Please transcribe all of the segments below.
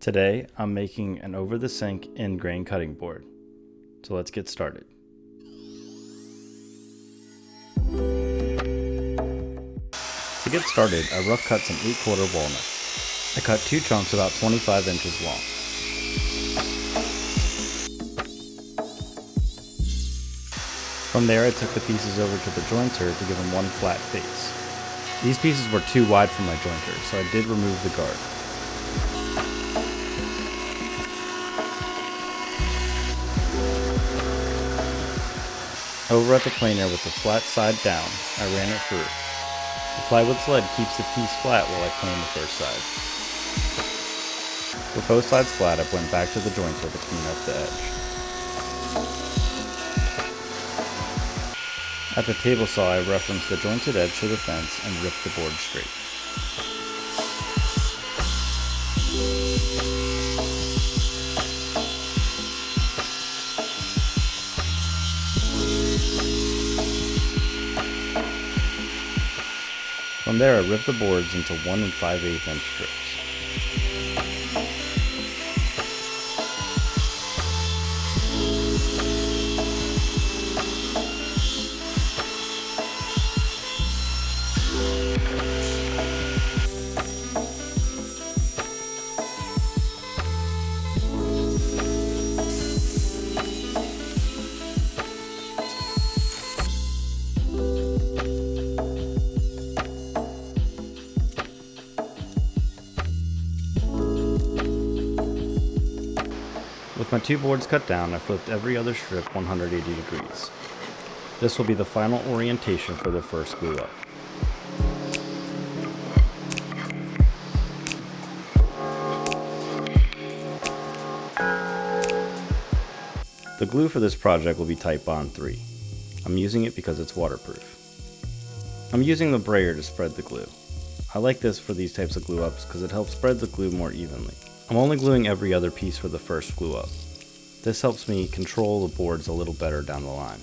Today, I'm making an over-the-sink end grain cutting board. So let's get started. To get started, I rough cut some 8/4 walnuts. I cut 2 chunks about 25 inches long. From there, I took the pieces over to the jointer to give them one flat face. These pieces were too wide for my jointer, so I did remove the guard. Over at the planer with the flat side down, I ran it through. The plywood sled keeps the piece flat while I plane the first side. With both sides flat, I went back to the jointer to clean up the edge. At the table saw, I referenced the jointed edge to the fence and ripped the board straight. From there, I ripped the boards into 1 5/8 inch strips. With my 2 boards cut down, I flipped every other strip 180 degrees. This will be the final orientation for the first glue up. The glue for this project will be Type Bond 3. I'm using it because it's waterproof. I'm using the brayer to spread the glue. I like this for these types of glue ups because it helps spread the glue more evenly. I'm only gluing every other piece for the first glue up. This helps me control the boards a little better down the line.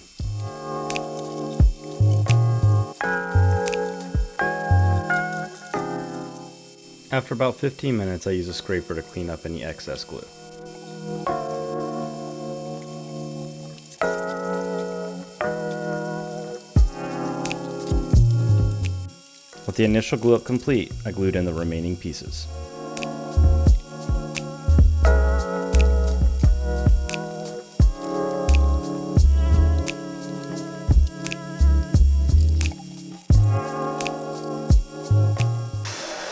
After about 15 minutes, I use a scraper to clean up any excess glue. With the initial glue up complete, I glued in the remaining pieces.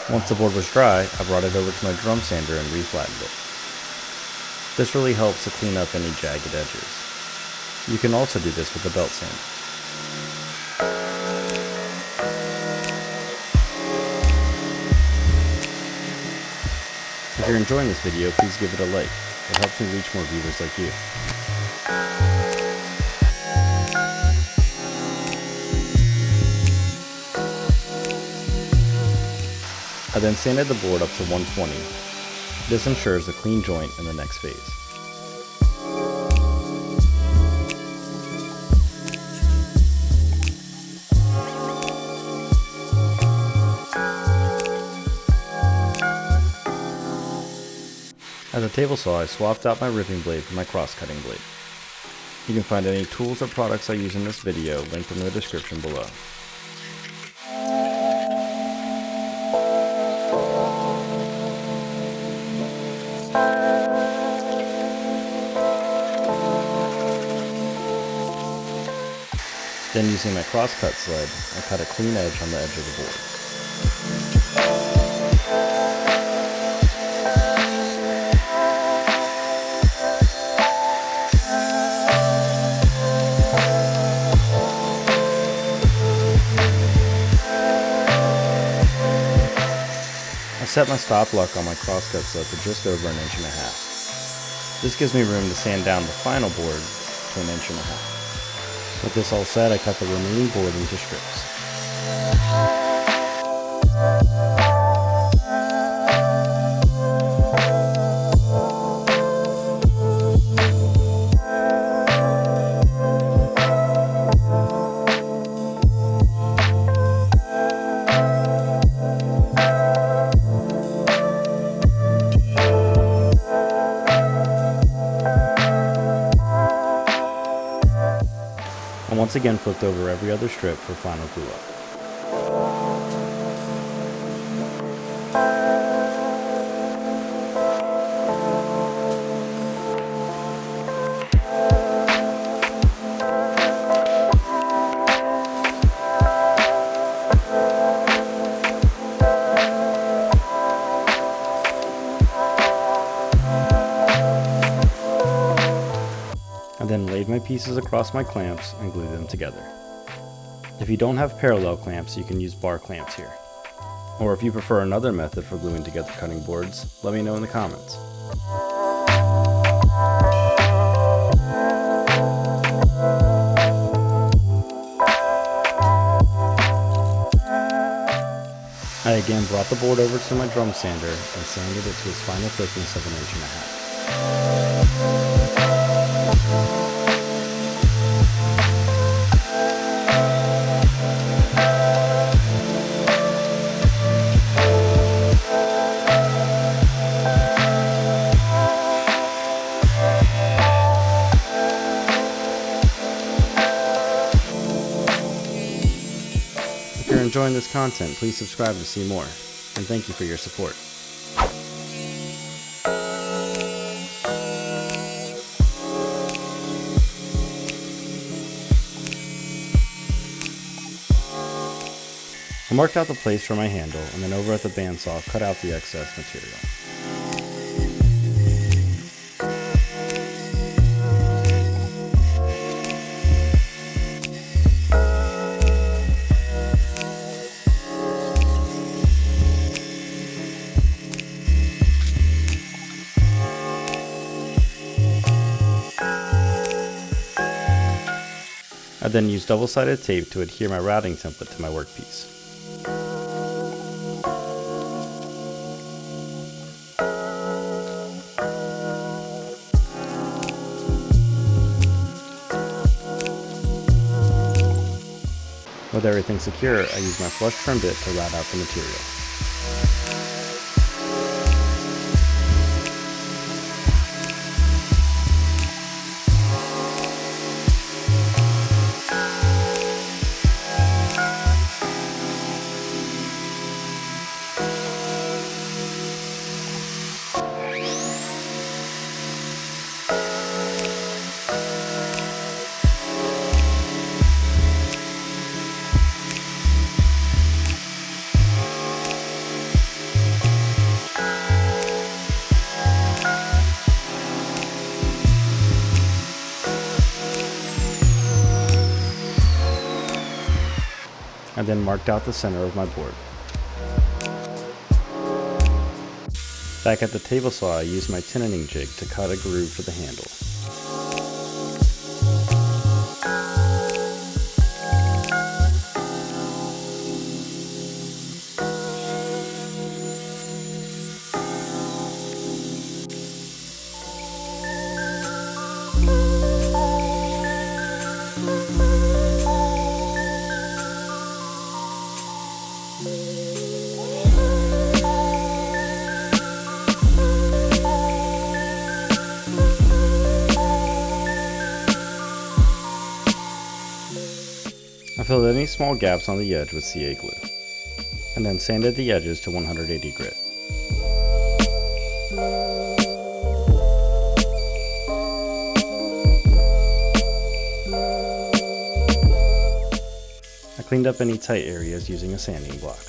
Once the board was dry, I brought it over to my drum sander and reflattened it. This really helps to clean up any jagged edges. You can also do this with a belt sander. If you're enjoying this video, please give it a like. It helps me reach more viewers like you. I then sanded the board up to 120. This ensures a clean joint in the next phase. At the table saw, I swapped out my ripping blade for my cross-cutting blade. You can find any tools or products I use in this video linked in the description below. Then using my crosscut sled, I cut a clean edge on the edge of the board. I set my stop luck on my crosscut sled to just over 1.5 inches. This gives me room to sand down the final board to 1.5 inches. With this all set, I cut the remaining board into strips. once again flipped over every other strip for final glue up. I then laid my pieces across my clamps and glued them together. If you don't have parallel clamps, you can use bar clamps here. Or if you prefer another method for gluing together cutting boards, let me know in the comments. I again brought the board over to my drum sander and sanded it to its final thickness of 1.5 inches. If you're enjoying this content, please subscribe to see more, and thank you for your support. I marked out the place for my handle, and then over at the bandsaw cut out the excess material. I then used double-sided tape to adhere my routing template to my workpiece. With everything secure, I used my flush trim bit to route out the material. I then marked out the center of my board. Back at the table saw, I used my tenoning jig to cut a groove for the handle. I filled any small gaps on the edge with CA glue, and then sanded the edges to 180 grit. I cleaned up any tight areas using a sanding block.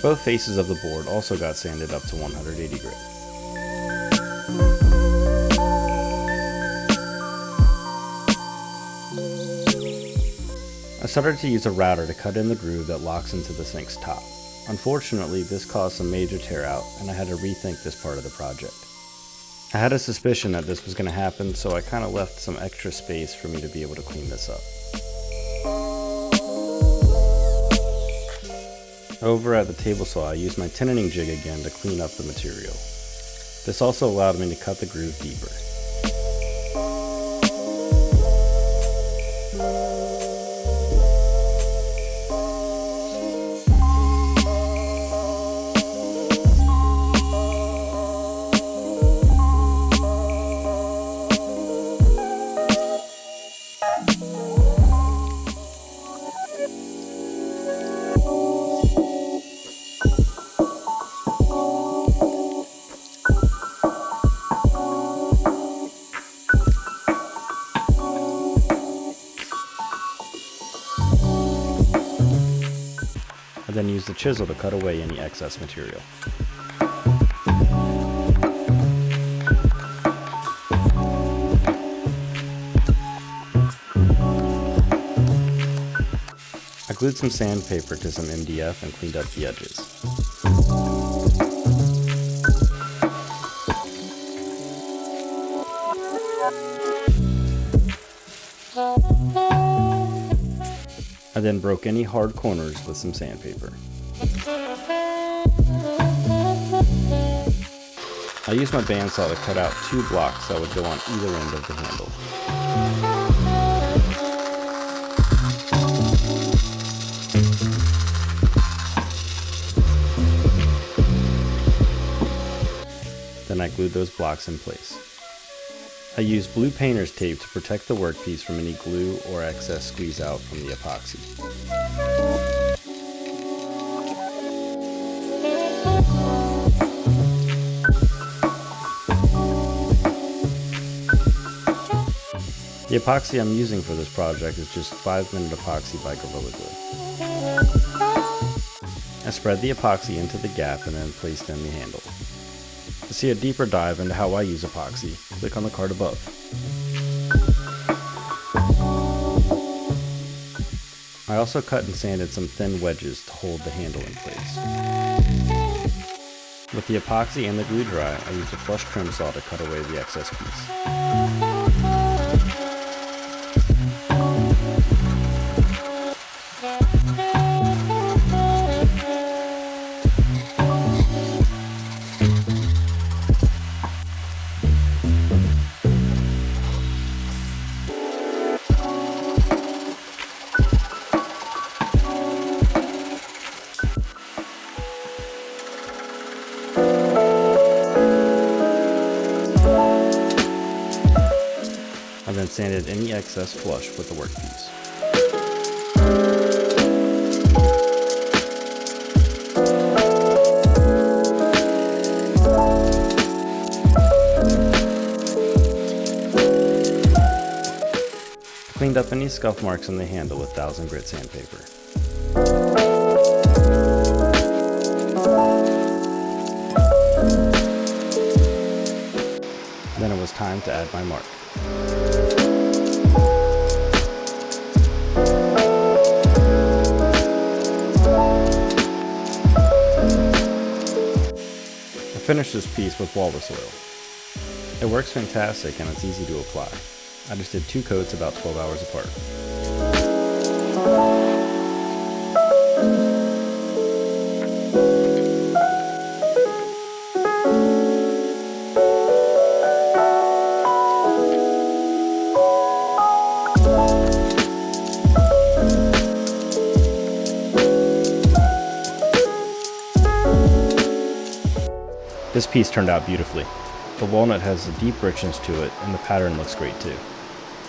Both faces of the board also got sanded up to 180 grit. I started to use a router to cut in the groove that locks into the sink's top. Unfortunately, this caused some major tear out, and I had to rethink this part of the project. I had a suspicion that this was going to happen, so I kind of left some extra space for me to be able to clean this up. Over at the table saw, I used my tenoning jig again to clean up the material. This also allowed me to cut the groove deeper. I then use the chisel to cut away any excess material. I glued some sandpaper to some MDF and cleaned up the edges. I then broke any hard corners with some sandpaper. I used my bandsaw to cut out 2 blocks that would go on either end of the handle. Then I glued those blocks in place. I used blue painter's tape to protect the workpiece from any glue or excess squeeze out from the epoxy. The epoxy I'm using for this project is just 5-minute epoxy by Gorilla Glue. I spread the epoxy into the gap and then placed in the handle. To see a deeper dive into how I use epoxy, click on the card above. I also cut and sanded some thin wedges to hold the handle in place. With the epoxy and the glue dry, I used a flush trim saw to cut away the excess piece. I then sanded any excess flush with the workpiece. I cleaned up any scuff marks on the handle with 1000 grit sandpaper. Then it was time to add my mark. I finished this piece with walrus oil. It works fantastic and it's easy to apply. I just did 2 coats about 12 hours apart. This piece turned out beautifully. The walnut has a deep richness to it and the pattern looks great too.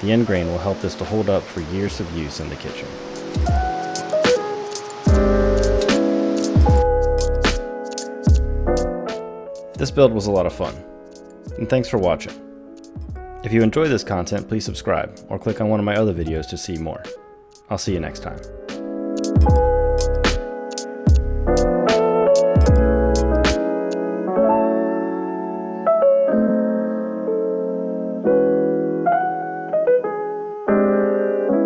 The end grain will help this to hold up for years of use in the kitchen. This build was a lot of fun, and thanks for watching. If you enjoy this content, please subscribe or click on one of my other videos to see more. I'll see you next time.